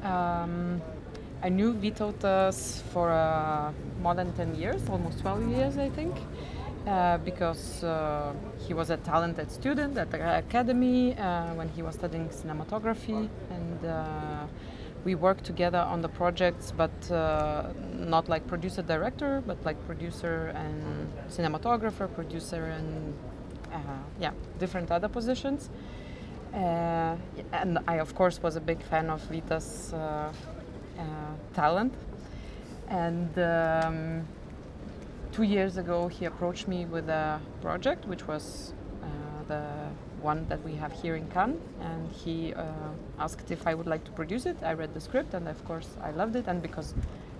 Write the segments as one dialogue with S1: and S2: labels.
S1: I knew Vytautas for more than 10 years, almost 12 years, I think, because he was a talented student at the academy when he was studying cinematography, and we worked together on the projects, but not like producer-director, but like producer and cinematographer, producer and different other positions. And I, of course, was a big fan of Vita's talent. And 2 years ago, he approached me with a project, which was the one that we have here in Cannes. And he asked if I would like to produce it. I read the script, and of course, I loved it. And because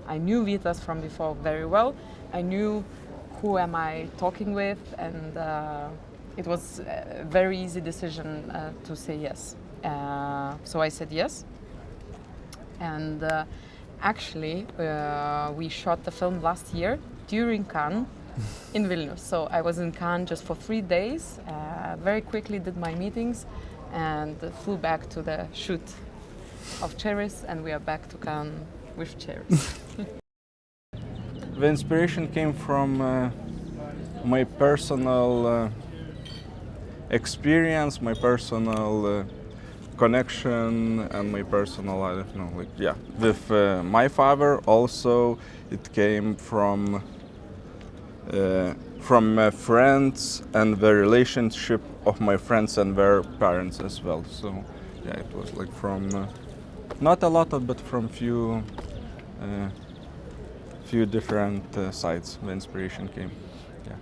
S1: I knew Vitas from before very well, I knew who am I talking with, and it was a very easy decision to say yes. So I said yes. And actually, we shot the film last year during Cannes in Vilnius. So I was in Cannes just for 3 days, very quickly did my meetings, and flew back to the shoot of Cherries, and we are back to Cannes with Cherries.
S2: The inspiration came from my personal experience, my personal connection, and my personal, I don't know, with my father. Also, it came from friends and the relationship of my friends and their parents as well. So, yeah, it was like from not a lot of, but from few different sides the inspiration came. Yeah.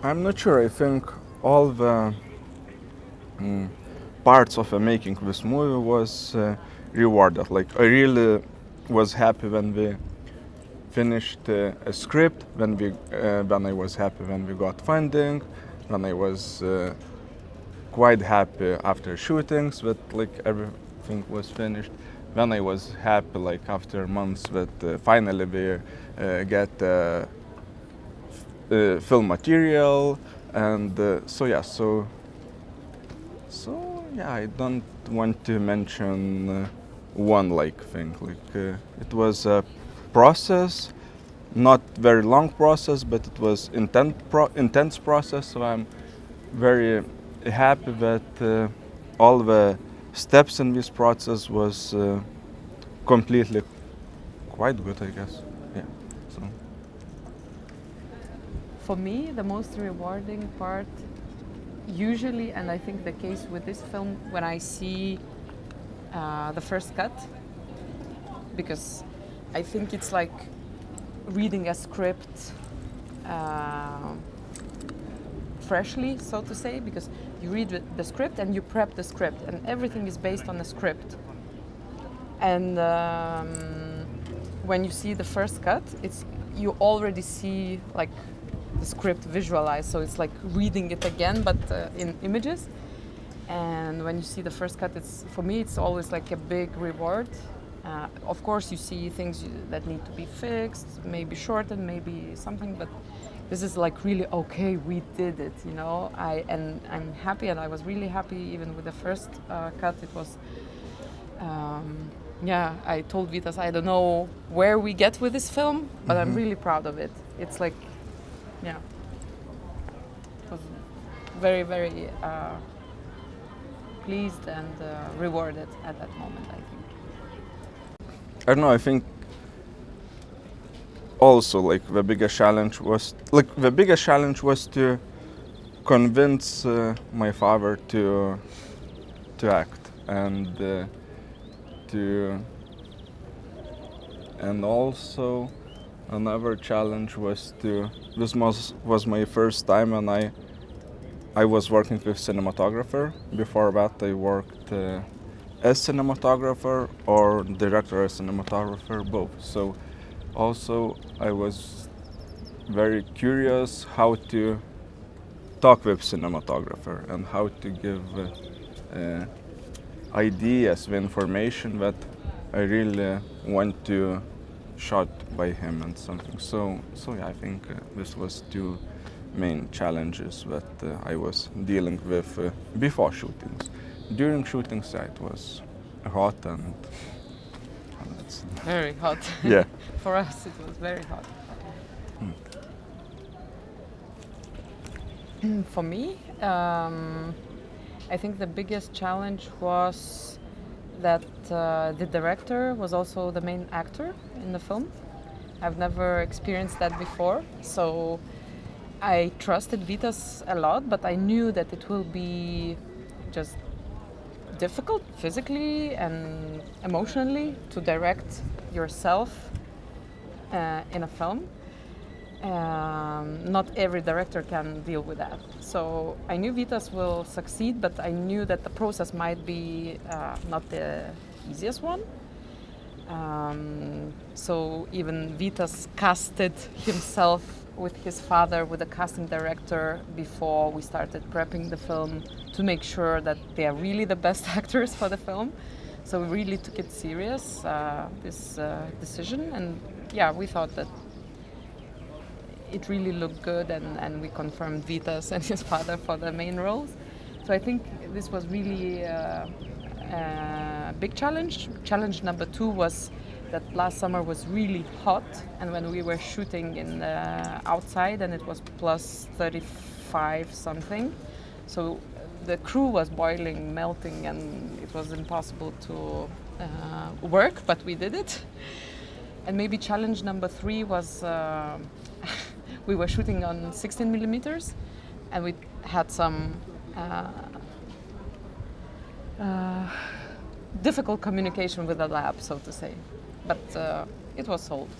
S2: I'm not sure. I think all the parts of making this movie was rewarded. Like, I really was happy when we finished a script, when I was happy when we got funding, when I was quite happy after shootings that like everything was finished. Then I was happy like after months that finally we get film material, and so I don't want to mention one thing. It was a process, not very long process, but it was intense process. So I'm very happy that all the steps in this process was completely quite good, I guess. Yeah. So.
S1: For me, the most rewarding part, usually, and I think the case with this film, when I see the first cut, because I think it's like reading a script freshly, so to say, because you read the script and you prep the script, and everything is based on the script. And when you see the first cut, you already see like the script visualized, so it's like reading it again, but in images. And when you see the first cut, for me it's always like a big reward. Of course, you see things that need to be fixed, maybe shortened, maybe something, but this is like really okay. We did it, you know. I'm happy, and I was really happy even with the first cut. It was, I told Vitas, I don't know where we get with this film, but I'm really proud of it. It's like, it was very, very pleased and rewarded at that moment, I think.
S2: I don't know, I think also like the biggest challenge was to convince my father to act, and also another challenge was this was my first time, and I was working with cinematographer. Before that I worked as cinematographer or director as cinematographer, both. So also I was very curious how to talk with cinematographer and how to give ideas, the information that I really want to shot by him and something. So yeah, I think this was two main challenges that I was dealing with before shootings. during shooting site was hot and it's,
S1: Very hot.
S2: yeah.
S1: For us, it was very hot. For me, I think the biggest challenge was that the director was also the main actor in the film. I've never experienced that before, so I trusted Vytas a lot, but I knew that it will be just difficult physically and emotionally to direct yourself in a film. Not every director can deal with that. So I knew Vytas will succeed, but I knew that the process might be not the easiest one. So even Vytas casted himself with his father, with a casting director, before we started prepping the film to make sure that they are really the best actors for the film. So we really took it serious, this decision, and yeah, we thought that it really looked good, and we confirmed Vytas and his father for the main roles. So I think this was really a big challenge. Challenge number 2 was that last summer was really hot, and when we were shooting in outside, and it was plus 35 something, so the crew was boiling, melting, and it was impossible to work, but we did it. And maybe challenge number 3 was we were shooting on 16 millimeters, and we had some difficult communication with the lab, so to say. But it was solved.